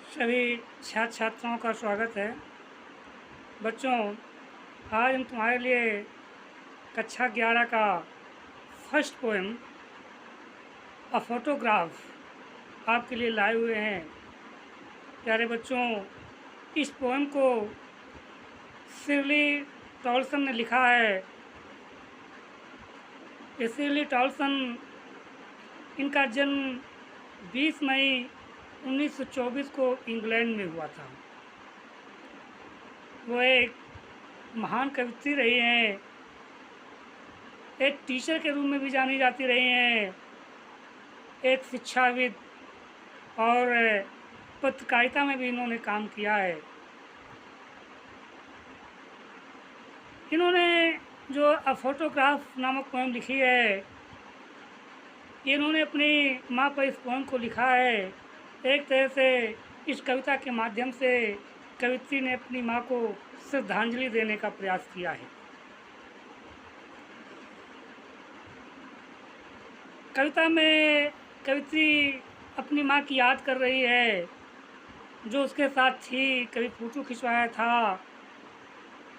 सभी छात्र छात्राओं का स्वागत है। बच्चों, आज हम तुम्हारे लिए कक्षा 11 का फर्स्ट पोएम अ फोटोग्राफ आपके लिए लाए हुए हैं। प्यारे बच्चों, इस पोएम को शिरली टॉलसन ने लिखा है। ये शिरली टॉलसन, इनका जन्म 20 मई 1924 को इंग्लैंड में हुआ था। वो एक महान कवित्री रही हैं, एक टीचर के रूप में भी जानी जाती रही हैं, एक शिक्षाविद और पत्रकारिता में भी इन्होंने काम किया है। इन्होंने जो अ फोटोग्राफ नामक पोएम लिखी है, इन्होंने अपनी माँ पर इस पोएम को लिखा है। एक तरह से इस कविता के माध्यम से कवित्री ने अपनी माँ को श्रद्धांजलि देने का प्रयास किया है। कविता में कवित्री अपनी माँ की याद कर रही है, जो उसके साथ थी, कभी फ़ोटो खिंचवाया था।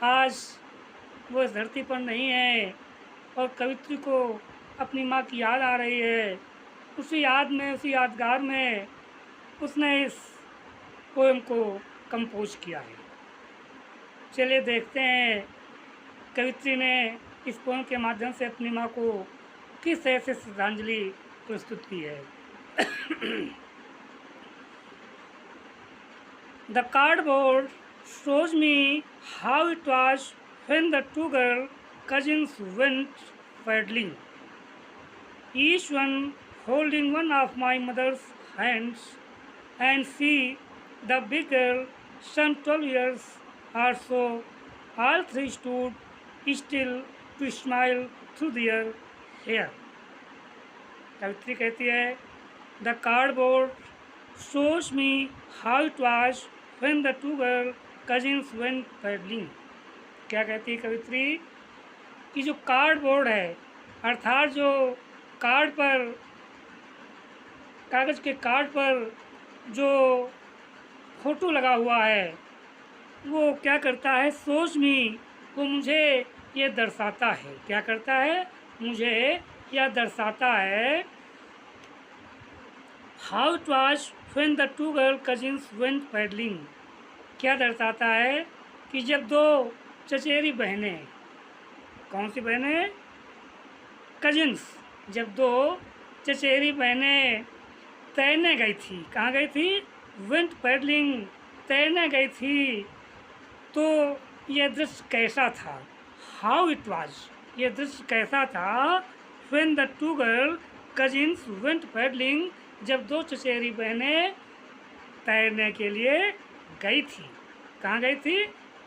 आज वो इस धरती पर नहीं है और कवित्री को अपनी माँ की याद आ रही है। उसी याद में, उसी यादगार में उसने इस पोएम को कंपोज किया है। चलिए देखते हैं कवित्री ने इस पोएम के माध्यम से अपनी माँ को किस तरह से श्रद्धांजलि प्रस्तुत की है। The cardboard shows me how it was when the two girl cousins went paddling, each one holding one of my mother's hands, and she, the big girl, some 12 years or so, all three stood still to smile through their hair. कवित्री कहती है, the cardboard shows me how it was when the two girl cousins went paddling. क्या कहती है कवित्री कि जो cardboard है, अर्थात जो कार्ड पर, कागज़ के कार्ड पर जो फोटो लगा हुआ है, वो क्या करता है, सोच मी, वो मुझे ये दर्शाता है। क्या करता है, मुझे यह दर्शाता है, how it was when the two girl cousins went paddling. क्या दर्शाता है कि जब दो चचेरी बहनें, कौन सी बहनें, कजिन्स, जब दो चचेरी बहनें तैरने गई थी। कहाँ गई थी, वेंट पैडलिंग, तैरने गई थी, तो यह दृश्य कैसा था, हाउ इट वाज, यह दृश्य कैसा था, when the two girl cousins went paddling, जब दो चचेरी बहनें तैरने के लिए गई थी। कहाँ गई थी,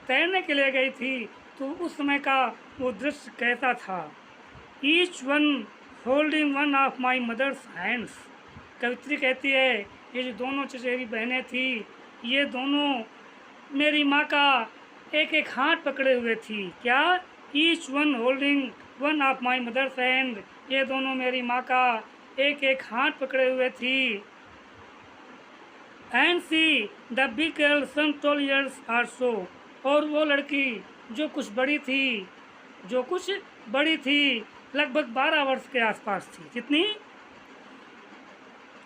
तैरने के लिए गई थी, तो उस समय का वो दृश्य कैसा था। Each one holding one of my mother's hands. कवित्री कहती है, ये जो दोनों चचेरी बहनें थी, ये दोनों मेरी माँ का एक एक हाथ पकड़े हुए थी। क्या, each one holding one of my mother's hand, ये दोनों मेरी माँ का एक एक हाथ पकड़े हुए थी। And see the big girl some 12 years or so, और वो लड़की जो कुछ बड़ी थी, जो कुछ बड़ी थी, लगभग 12 वर्ष के आसपास थी। कितनी,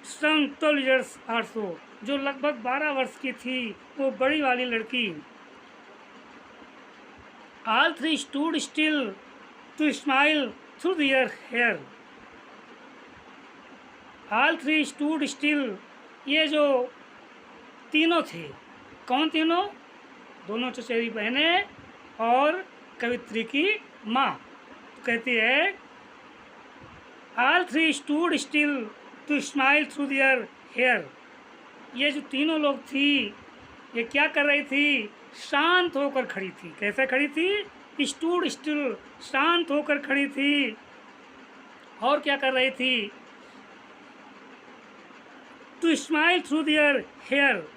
सम 12 years or so, जो लगभग 12 वर्ष की थी, वो बड़ी वाली लड़की। All three stood still to smile through their hair. All three stood still, ये जो तीनों थे, कौन तीनों, दोनों चचेरी बहनें और कवित्री की माँ। कहती है, All three stood still to smile through their hair. ये जो तीनों लोग थी, ये क्या कर रही थी, शांत होकर खड़ी थी। कैसे खड़ी थी, स्टूड स्टिल, शांत होकर खड़ी थी। और क्या कर रही थी, to smile through their hair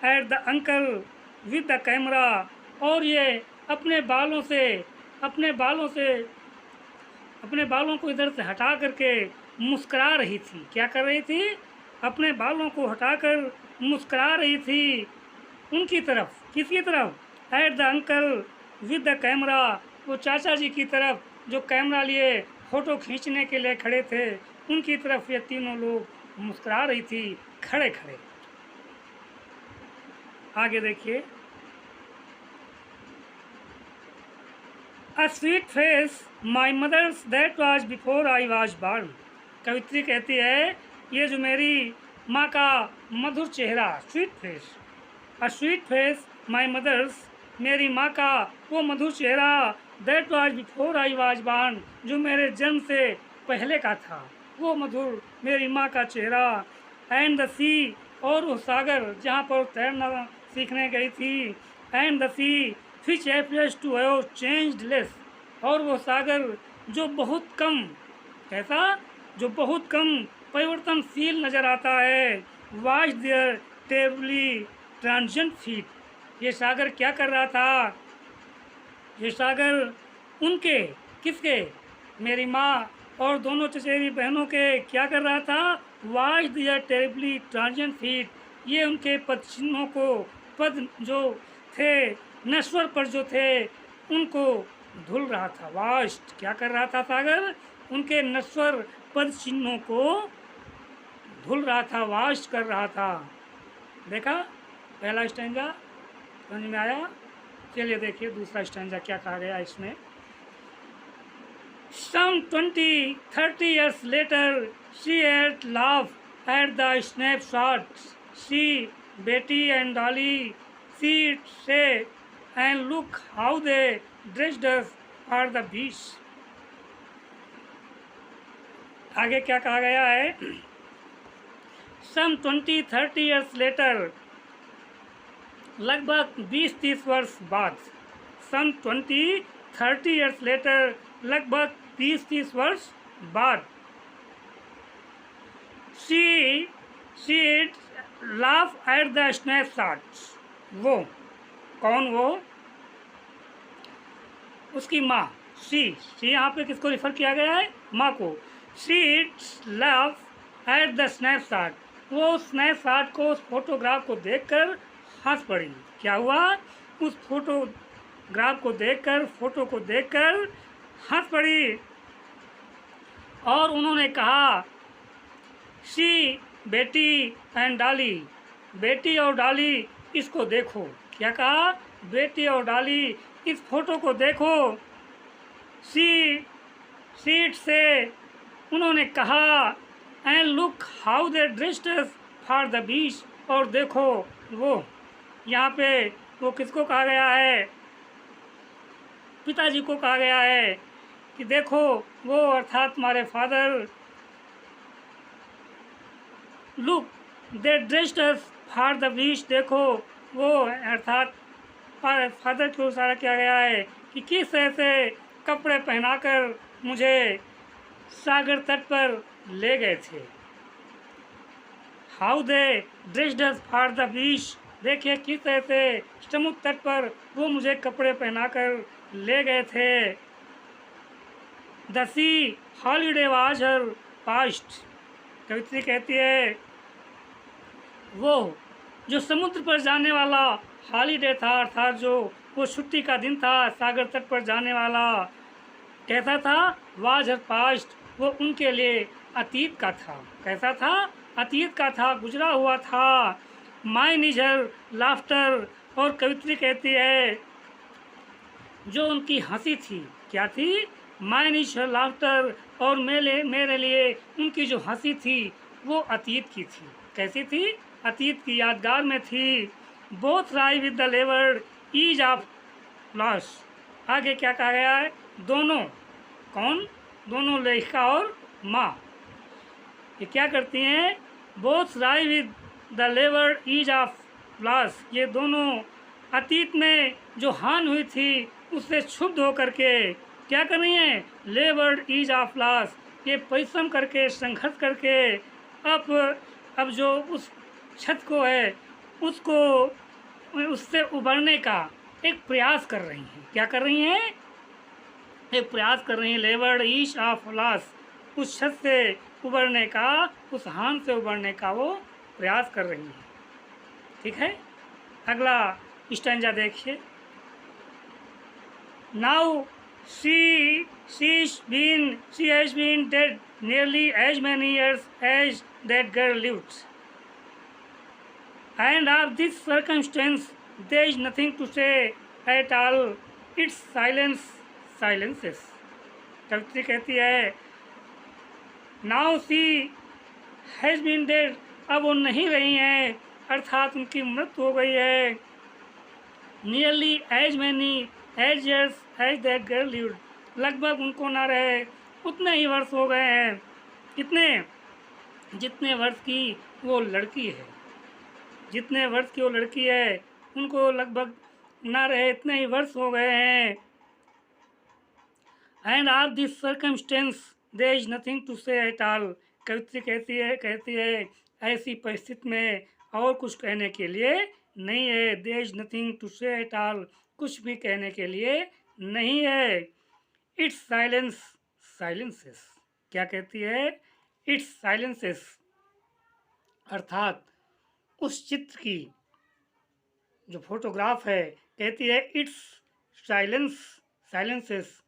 at the uncle with the camera, और ये अपने बालों को इधर से हटा करके मुस्करा रही थी। क्या कर रही थी, अपने बालों को हटाकर मुस्कुरा रही थी उनकी तरफ। किसकी तरफ? Eight the uncle with the camera, वो चाचा जी की तरफ जो कैमरा लिए फ़ोटो खींचने के लिए खड़े थे, उनकी तरफ ये तीनों लोग मुस्कुरा रही थी खड़े खड़े। आगे देखिए, a sweet face my mother's that was before I was born. कवित्री कहती है ये जो मेरी माँ का मधुर चेहरा, sweet face, a sweet face my mother's, मेरी माँ का वो मधुर चेहरा, that was before I was born, जो मेरे जन्म से पहले का था, वो मधुर मेरी माँ का चेहरा। एंड द सी, और वो सागर जहाँ पर तैरना सीखने गई थी, and the sea which appears to have changed less, और वो सागर जो बहुत कम, कैसा? जो बहुत कम परिवर्तनशील नज़र आता है। was there terribly transient feet, ये सागर क्या कर रहा था? ये सागर उनके, किसके? मेरी माँ और दोनों चचेरी बहनों के क्या कर रहा था? was there terribly transient feet, ये उनके पद चिन्हों को, पद जो थे नश्वर पर जो थे उनको धुल रहा था। वास्ट क्या कर रहा था सागर? उनके नश्वर पद चिन्हों को धुल रहा था, वास्ट कर रहा था। देखा पहला स्टैंजा, समझ में आया? चलिए देखिए दूसरा स्टैंजा क्या कहा गया इसमें। Some 20-30 years later, she had laughed at the snapshots. She, Betty and Dolly, see it say, and look how they dressed us for the beach. आगे क्या कहा गया है? Some 20-30 years later, लगभग 20-30 वर्ष बाद, some 20-30 years later, लगभग 20-30 वर्ष बाद, she laugh at the snapshots, वो कौन? वो उसकी माँ, शी यहाँ पे किसको रिफ़र किया गया है? माँ को। She laugh at the snapshot, वो स्नैपशॉट को, उस फोटोग्राफ को देखकर हंस पड़ी। क्या हुआ? उस फोटोग्राफ को देखकर, फोटो को देखकर हंस पड़ी और उन्होंने कहा, शी बेटी एंड डॉली, बेटी और डॉली इसको देखो। क्या कहा? बेटी और डॉली इस फोटो को देखो। सीट से उन्होंने कहा, and look how they dressed for the beach, और देखो वो, यहाँ पे वो किसको कहा गया है? पिताजी को कहा गया है कि देखो वो, अर्थात हमारे father, look they dressed for the beach, देखो वो, अर्थात फादर को इशारा किया गया है कि किस ऐसे कपड़े पहनाकर मुझे सागर तट पर ले गए थे। How they dressed for the beach, देखिए किस ऐसे समुद्र तट पर वो मुझे कपड़े पहनाकर ले गए थे। The sea holiday was her past, कवित्री कहती है वो जो समुद्र पर जाने वाला हॉलीडे था, अर्थात जो वो छुट्टी का दिन था सागर तट पर जाने वाला, कैसा था? वाज हर पास्ट, वो उनके लिए अतीत का था। कैसा था? अतीत का था, गुजरा हुआ था। माइन इज हर लाफ्टर, और कवित्री कहती है जो उनकी हंसी थी, क्या थी? माइन इज हर लाफ्टर, और मेरे लिए उनकी जो हंसी थी वो अतीत की थी। कैसी थी? अतीत की, यादगार में थी। Both wry with the laboured ease of loss, आगे क्या कहा गया है? दोनों, कौन? दोनों लेखिका और माँ, ये क्या करती हैं? Both wry with the laboured ease of loss, ये दोनों अतीत में जो हानि हुई थी उससे क्षुब्ध होकर के क्या कर रही हैं? लेवर्ड ईज ऑफ लॉस, ये परिश्रम करके, संघर्ष करके अब जो उस छत को है उसको, उससे उबरने का एक प्रयास कर रही हैं। क्या कर रही हैं? एक प्रयास कर रही हैं। लेवर्ड ईज ऑफ लॉस, उस छत से उबरने का, उस हानि से उबरने का वो प्रयास कर रही हैं। ठीक है, अगला स्टैंजा देखिए। Now she has been dead nearly as many years as that girl lived, and of this circumstance there is nothing to say at all. Its silence silences. कवित्री कहती है now she has been dead, अब वो नहीं रही हैं, अर्थात उनकी मृत्यु हो गई है। Nearly as many as years as that girl lived, लगभग उनको ना रहे उतने ही वर्ष हो गए हैं, कितने, जितने वर्ष की वो लड़की है, जितने वर्ष की वो लड़की है उनको लगभग ना रहे इतने ही वर्ष हो गए हैं। And of this circumstance there is nothing to say at all, कवित्री कहती है ऐसी परिस्थिति में और कुछ कहने के लिए नहीं है। There is nothing to say at all, कुछ भी कहने के लिए नहीं है। इट्स साइलेंस साइलेंसेस, क्या कहती है, इट्स साइलेंसेस, अर्थात उस चित्र की जो फोटोग्राफ है, कहती है इट्स साइलेंसेस,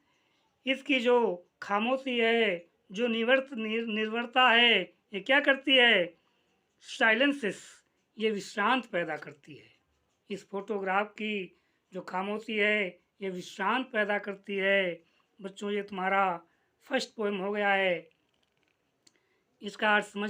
इसकी जो खामोशी है, जो निर्भरता है, ये क्या करती है, साइलेंसेस, ये विश्रांत पैदा करती है। इस फोटोग्राफ की जो खामोशी है ये विश्रांत पैदा करती है। बच्चों ये तुम्हारा फर्स्ट पोएम हो गया है, इसका अर्थ समझ